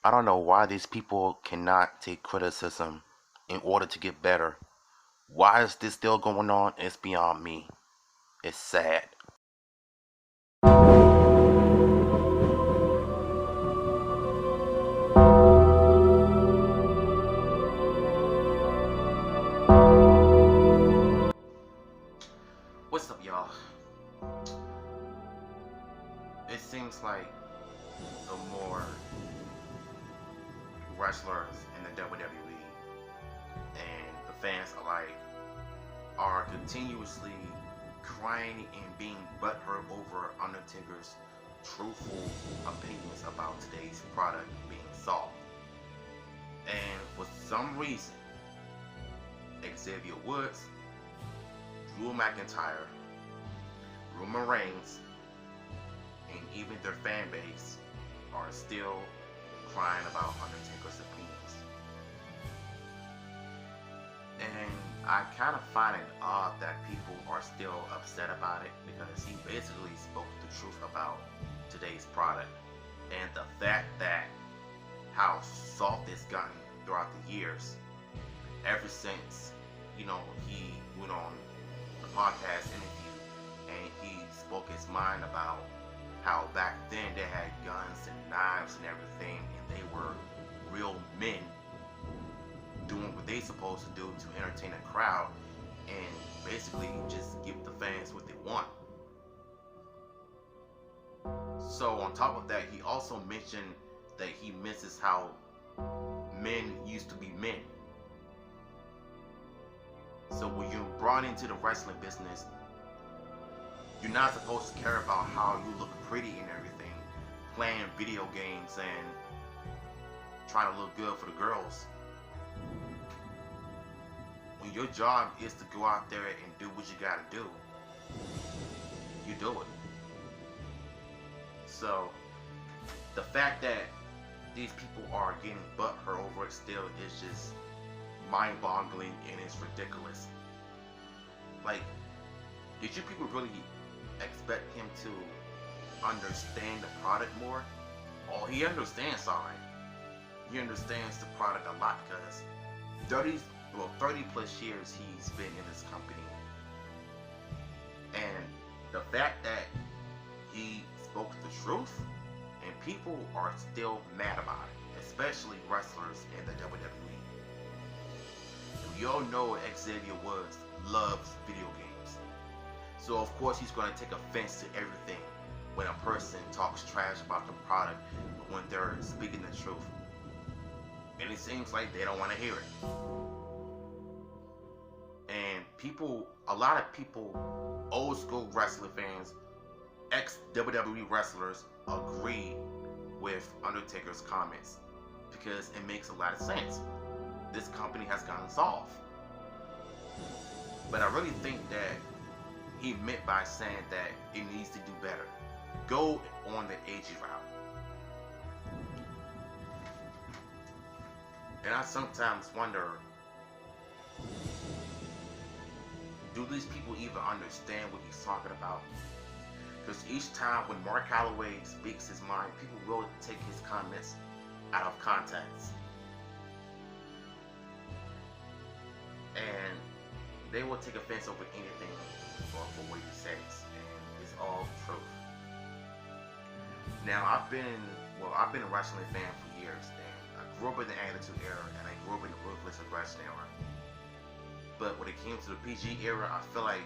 I don't know why these people cannot take criticism in order to get better. Why is this still going on? It's beyond me. It's sad. What's up, y'all? It seems like the more wrestlers in the WWE and the fans alike are continuously crying and being butthurt over Undertaker's truthful opinions about today's product being soft. And for some reason, Xavier Woods, Drew McIntyre, Roman Reigns, and even their fan base are still crying about Undertaker's opinions. And I kind of find it odd that people are still upset about it because he basically spoke the truth about today's product. And the fact that how soft it's gotten throughout the years, ever since, he went on the podcast interview and he spoke his mind about how back then they had guns and knives and everything, and they were real men doing what they supposed to do to entertain a crowd and basically just give the fans what they want. So on top of that, he also mentioned that he misses how men used to be men. So when you're brought into the wrestling business, you're not supposed to care about how you look pretty and everything, playing video games and trying to look good for the girls. When your job is to go out there and do what you gotta do, you do it. So the fact that these people are getting butthurt over it still is just mind-boggling and it's ridiculous. Like, did you people really expect him to understand the product more? Oh, he understands, alright. He understands the product a lot because 30 plus years he's been in this company. And the fact that he spoke the truth and people are still mad about it, especially wrestlers in the WWE. We all know Xavier Woods loves video games. So of course he's going to take offense to everything when a person talks trash about the product when they're speaking the truth. And it seems like they don't want to hear it. And a lot of people, old school wrestling fans, ex-WWE wrestlers agree with Undertaker's comments because it makes a lot of sense. This company has gotten soft. But I really think that he meant by saying that it needs to do better. Go on the aging route. And I sometimes wonder, do these people even understand what he's talking about? Because each time when Mark Calloway speaks his mind, people will take his comments out of context. And they will take offense over anything for what he says. And it's all truth. Now, I've been a wrestling fan for years. And I grew up in the Attitude Era, and I grew up in the Ruthless Aggression Era. But when it came to the PG era, I feel like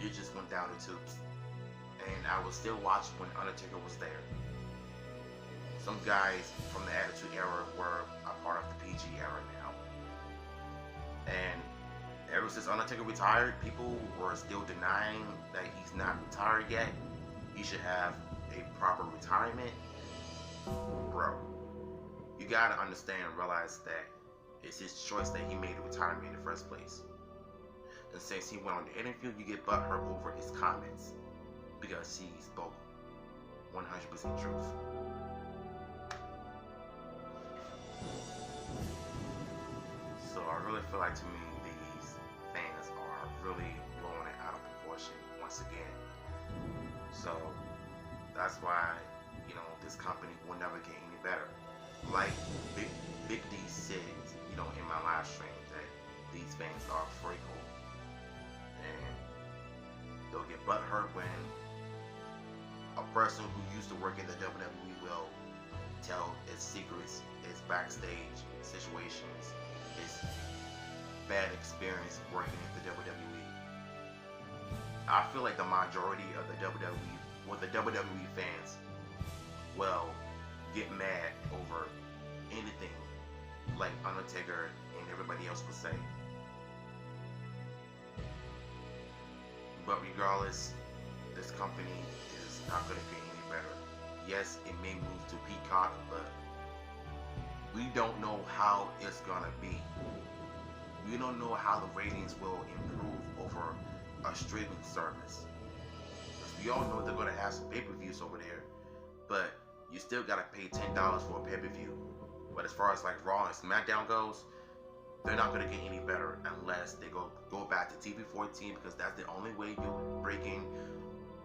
it just went down the tubes. And I would still watch when Undertaker was there. Some guys from the Attitude Era were a part of the PG era now. And ever since Undertaker retired, people were still denying that he's not retired yet. He should have a proper retirement. Bro, you gotta understand and realize that it's his choice that he made a retirement in the first place. And since he went on the interview, you get butthurt over his comments because he spoke 100% truth. So I really feel like, to me, these fans are really blowing it out of proportion once again. So that's why, this company will never get any better. like Big Big D said, in my live stream that these fans are fickle and they'll get butthurt when a person who used to work in the WWE will tell its secrets, its backstage situations, its bad experience working in the WWE. I feel like the majority of the WWE fans will get mad over anything like Undertaker and everybody else would say. But regardless, this company is not going to get any better. Yes, it may move to Peacock, but we don't know how it's going to be. We don't know how the ratings will improve over a streaming service. Because we all know they're going to have some pay-per-views over there, but you still got to pay $10 for a pay-per-view. But as far as like Raw and SmackDown goes, they're not going to get any better unless they go back to TV14, because that's the only way you'll break in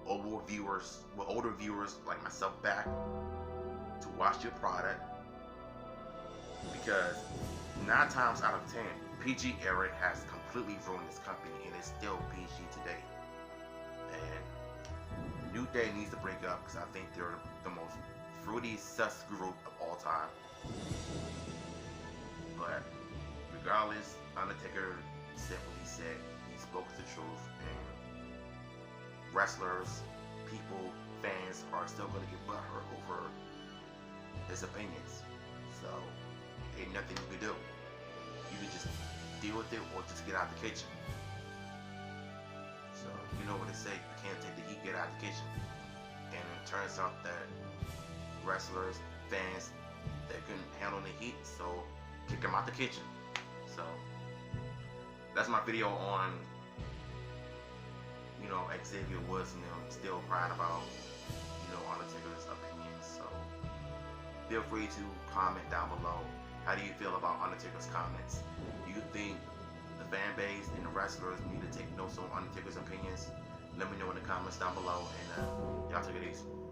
older viewers like myself back to watch your product. Because 9 times out of 10, PG era has completely ruined this company, and it's still PG today. And New Day needs to break up, because I think they're the most fruity sus group of all time. But regardless, Undertaker said what he said. He spoke the truth, and wrestlers, people, fans are still going to get butthurt over his opinions. So, ain't nothing you can do. You can just deal with it or just get out the kitchen. So, you know what they say, you can't take the heat, get out the kitchen. And it turns out that wrestlers, fans, they couldn't handle the heat, so kick them out the kitchen. So, that's my video on, Xavier Woods and them still crying about, Undertaker's opinions. So, feel free to comment down below. How do you feel about Undertaker's comments? Do you think the fan base and the wrestlers need to take notes on Undertaker's opinions? Let me know in the comments down below, and y'all take it easy.